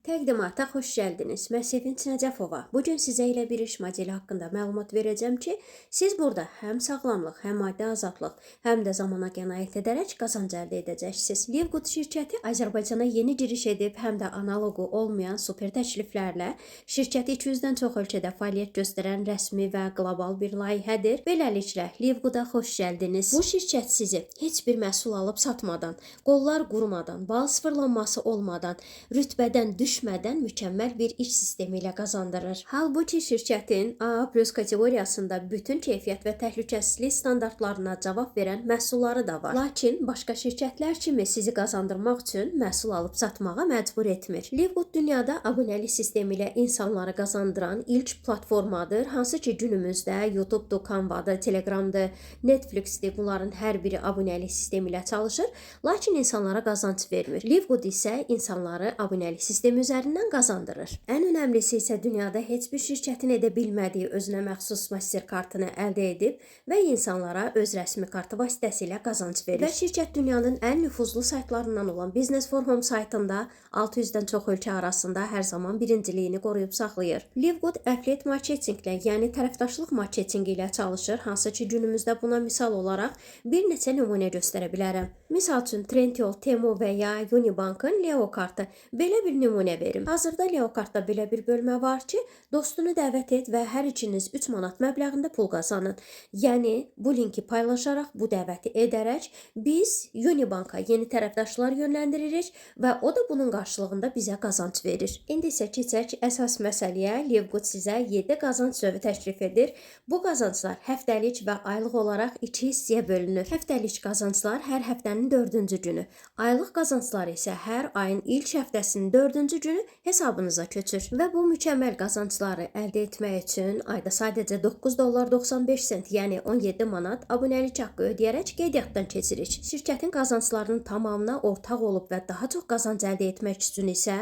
Təqdimata xoş gəldiniz. Mən Sevinç Nəcəfova. Bugün sizə elə bir iş modeli haqqında məlumat verəcəm ki, siz burada həm sağlamlıq, həm maddi azadlıq, həm də zamana qənaət edərək qazanc əldə edəcəksiniz. Livgood şirkəti Azərbaycana yeni giriş edib, həm də analoqu olmayan super təkliflərlə şirkəti 200-dən çox ölkədə fəaliyyət göstərən rəsmi və qlobal bir layihədir. Beləliklə, Livgooda xoş gəldiniz. Bu şirkət sizi heç bir məhsul alıb satmadan, qollar qurumadan, bal sıfırlanması olmadan, rütbədən düşmədən mükəmməl bir iş sistemi ilə qazandırır. Halbuki şirkətin A+ kateqoriyasında bütün keyfiyyət və təhlükəsizlik standartlarına cavab verən məhsulları da var. Lakin başqa şirkətlər kimi sizi qazandırmaq üçün məhsul alıb satmağa məcbur etmir. Livgood dünyada abunəlik sistemi ilə insanları qazandıran ilk platformadır, hansı ki günümüzdə YouTube-dur, Canva-dır, Telegram-dır, Netflix-dir. Bunların hər biri abunəlik sistemi ilə çalışır, lakin insanlara qazanc vermir. Livgood isə insanları abunəlik sistemi üzərindən qazandırır. Ən önəmlisi isə dünyada heç bir şirkətin edə bilmədiyi özünə məxsus master kartını əldə edib və insanlara öz rəsmi kartı vasitəsilə qazanc verir. Və şirkət dünyanın ən nüfuzlu saytlarından olan Business for Home saytında 600-dən çox ölkə arasında hər zaman birinciliyini qoruyub saxlayır. Livgood affiliate marketinqlə, yəni tərəfdaşlıq marketinqi ilə çalışır, hansı ki günümüzdə buna misal olaraq bir neçə nümunə göstərə bilərəm. Misal üçün Trendyol, Temu və ya Unibankın Leo kartı. Belə bir nümunə verim. Hazırda Leo kartda belə bir bölmə var ki, dostunu dəvət et və hər ikiniz 3 manat məbləğində pul qazanın. Yəni, bu linki paylaşaraq, bu dəvəti edərək biz Unibanka yeni tərəfdaşlar yönləndiririk və o da bunun qarşılığında bizə qazanc verir. İndi isə keçək əsas məsələyə. Livgood sizə 7 qazanc növü təklif edir. Bu qazanclar həftəlik və aylıq olaraq 2 hissəyə bölünür. Həftəlik qazanclar hər həftənin 4-cü günü, aylıq qazanclar isə hər ayın ilk həftəsinin 4-cü günü hesabınıza köçür. Və bu mükəmməl qazancları əldə etmək üçün ayda sadəcə $9.95, yəni 17 manat abunəlik haqqı ödəyərək qeydiyyatdan keçirik. Şirkətin qazanclarının tamamına ortaq olub və daha çox qazanc əldə etmək üçün isə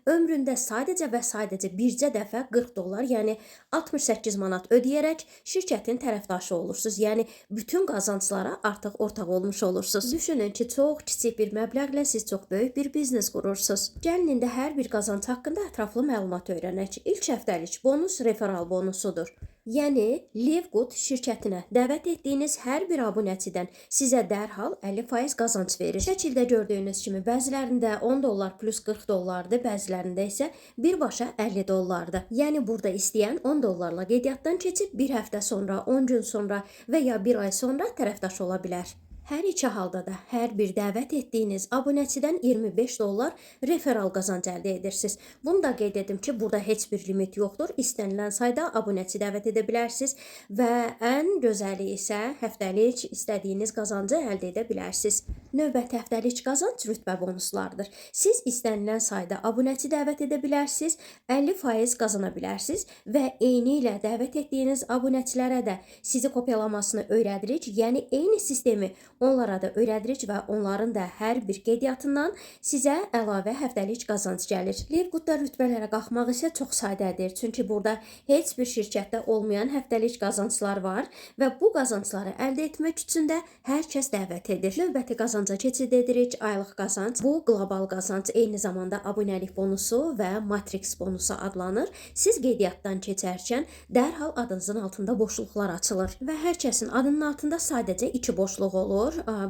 ömründə sadəcə və sadəcə bircə dəfə $40, yəni 68 manat ödəyərək şirkətin tərəfdaşı olursunuz. Yəni bütün qazanclara artıq ortaq olmuş olursunuz. Düşünün ki, çox kiçik bir məbləğlə siz çox böyük bir biznes qurursunuz. Gəlin indi hər bir qazanc haqqında ətraflı məlumat öyrənək. İlk həftəlik bonus referral bonusudur. Yəni, Livgood şirkətinə dəvət etdiyiniz hər bir abunəçidən sizə dərhal 50% qazanc verir. Şəkildə gördüyünüz kimi bəzilərində $10 plus $40-dır, bəzilərində isə birbaşa $50-dır. Yəni, burada istəyən $10-la qeydiyyatdan keçib bir həftə sonra, 10 gün sonra və ya bir ay sonra tərəfdaş ola bilər. Hər iki halda da hər bir dəvət etdiyiniz abunəçidən $25 referral qazanc əldə edirsiniz. Bunu da qeyd edim ki, burada heç bir limit yoxdur. İstənilən sayda abunəçi dəvət edə bilərsiniz və ən gözəli isə həftəlik istədiyiniz qazancı əldə edə bilərsiniz. Növbəti həftəlik qazanc rütbə bonuslardır. Siz istənilən sayda abunəçi dəvət edə bilərsiniz, 50% qazana bilərsiniz və eyni ilə dəvət etdiyiniz abunəçilərə də sizi kopyalamasını öyrədirik. Yəni, eyni sistemi onlara da öyrədirik və onların da hər bir qeydiyyatından sizə əlavə həftəlik qazanc gəlir. Livgoodda rütbələrə qalxmaq isə çox sadədir. Çünki burada heç bir şirkətdə olmayan həftəlik qazanclar var və bu qazancları əldə etmək üçün də hər kəs dəvət edir. Növbəti qazanca keçid edirik. Aylıq qazanc. Bu qlobal qazanc, eyni zamanda abunəlik bonusu və matrix bonusu adlanır. Siz qeydiyyatdan keçərkən dərhal adınızın altında boşluqlar açılır və hər kəsin adının altında sadəcə 2 boşluq olur.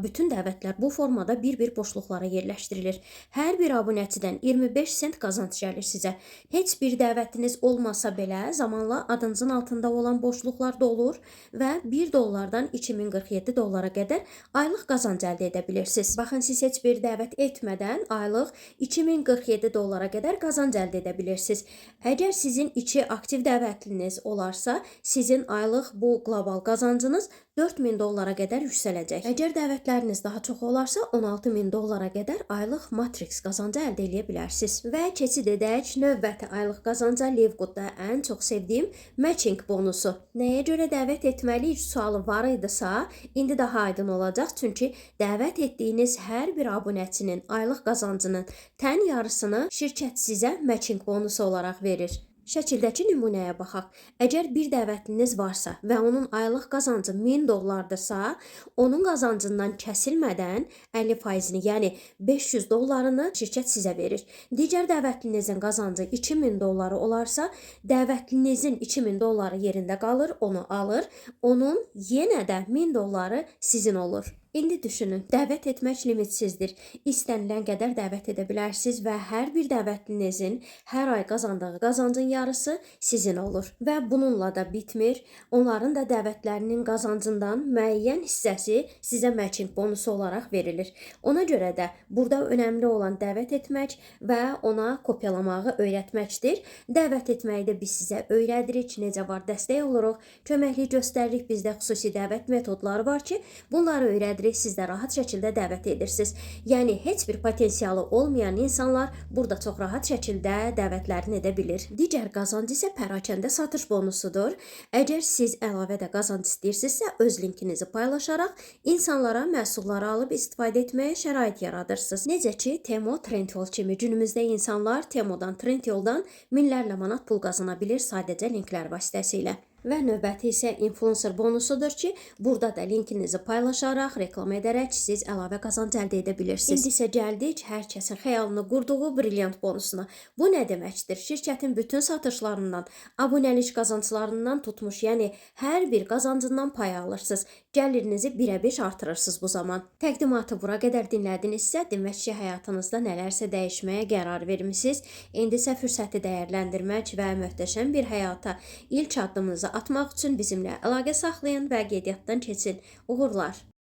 Bütün dəvətlər bu formada bir-bir boşluqlara yerləşdirilir. Hər bir abunəçidən 25 sent qazanc gəlir sizə. Heç bir dəvətiniz olmasa belə zamanla adınızın altında olan boşluqlar dolur və $1-dan $2047 qədər aylıq qazanc əldə edə bilirsiniz. Baxın, siz heç bir dəvət etmədən aylıq $2047 qədər qazanc əldə edə bilirsiniz. Əgər sizin 2 aktiv dəvətliniz olarsa, sizin aylıq bu qlobal qazancınız $4000 qədər yüksələcək. Əgər dəvətləriniz daha çox olarsa, $16.000 qədər aylıq matrix qazancı əldə edə bilərsiniz. Və keçid edək növbəti aylıq qazanca. Livgoodda ən çox sevdiyim matching bonusu. Nəyə görə dəvət etməliyik sualı var idisə, indi daha aydın olacaq. Çünki dəvət etdiyiniz hər bir abunəçinin aylıq qazancının tən yarısını şirkət sizə matching bonusu olaraq verir. Şəkildəki nümunəyə baxaq. Əgər bir dəvətliniz varsa və onun aylıq qazancı 1000 dollardırsa, onun qazancından kəsilmədən 50%-ni, yəni 500 dollarını şirkət sizə verir. Digər dəvətlinizin qazancı 2000 dolları olarsa, dəvətlinizin 2000 dolları yerində qalır, onu alır, onun yenə də 1000 dolları sizin olur. İndi düşünün, dəvət etmək limitsizdir. İstənilən qədər dəvət edə bilərsiniz və hər bir dəvətlinizin hər ay qazandığı qazancın yarısı sizin olur. Və bununla da bitmir. Onların da dəvətlərinin qazancından müəyyən hissəsi sizə matching bonusu olaraq verilir. Ona görə də burada önəmli olan dəvət etmək və ona kopyalamağı öyrətməkdir. Dəvət etməyi də biz sizə öyrədirik. Necə var, dəstək oluruq, köməklik göstəririk. Bizdə xüsusi dəvət metodları var ki, bunları öyrədirik. Siz də rahat şəkildə dəvət edirsiniz. Yəni heç bir potensialı olmayan insanlar burada çox rahat şəkildə dəvətlərini edə bilir. Digər qazanc isə pərakəndə satış bonusudur. Əgər siz əlavə də qazanc istəyirsinizsə, öz linkinizi paylaşaraq insanlara məhsulları alıb istifadə etməyə şərait yaradırsınız. Necə ki, Temo, Trendyol kimi günümüzdə insanlar Temodan, Trendyoldan minlərlə manat pul qazana bilir sadəcə linklər vasitəsilə. Və növbəti isə influencer bonusudur ki, burada da linkinizi paylaşaraq, reklam edərək siz əlavə qazanc əldə edə bilirsiniz. İndi isə gəldik hər kəsin xəyalını qurduğu brilliant bonusuna. Bu nə deməkdir? Şirkətin bütün satışlarından, abunəlik qazanclarından tutmuş, yəni hər bir qazancından pay alırsınız. Gəlirinizi 1-5 artırırsınız bu zaman. Təqdimatı bura qədər dinlədinizsə, demək ki, həyatınızda nələrsə dəyişməyə qərar vermisiniz. İndi isə fürsəti dəyərləndirmək və möhtəşəm bir həyata ilk addımınızı atmaq üçün bizimlə əlaqə saxlayın və qeydiyyatdan keçin. Uğurlar!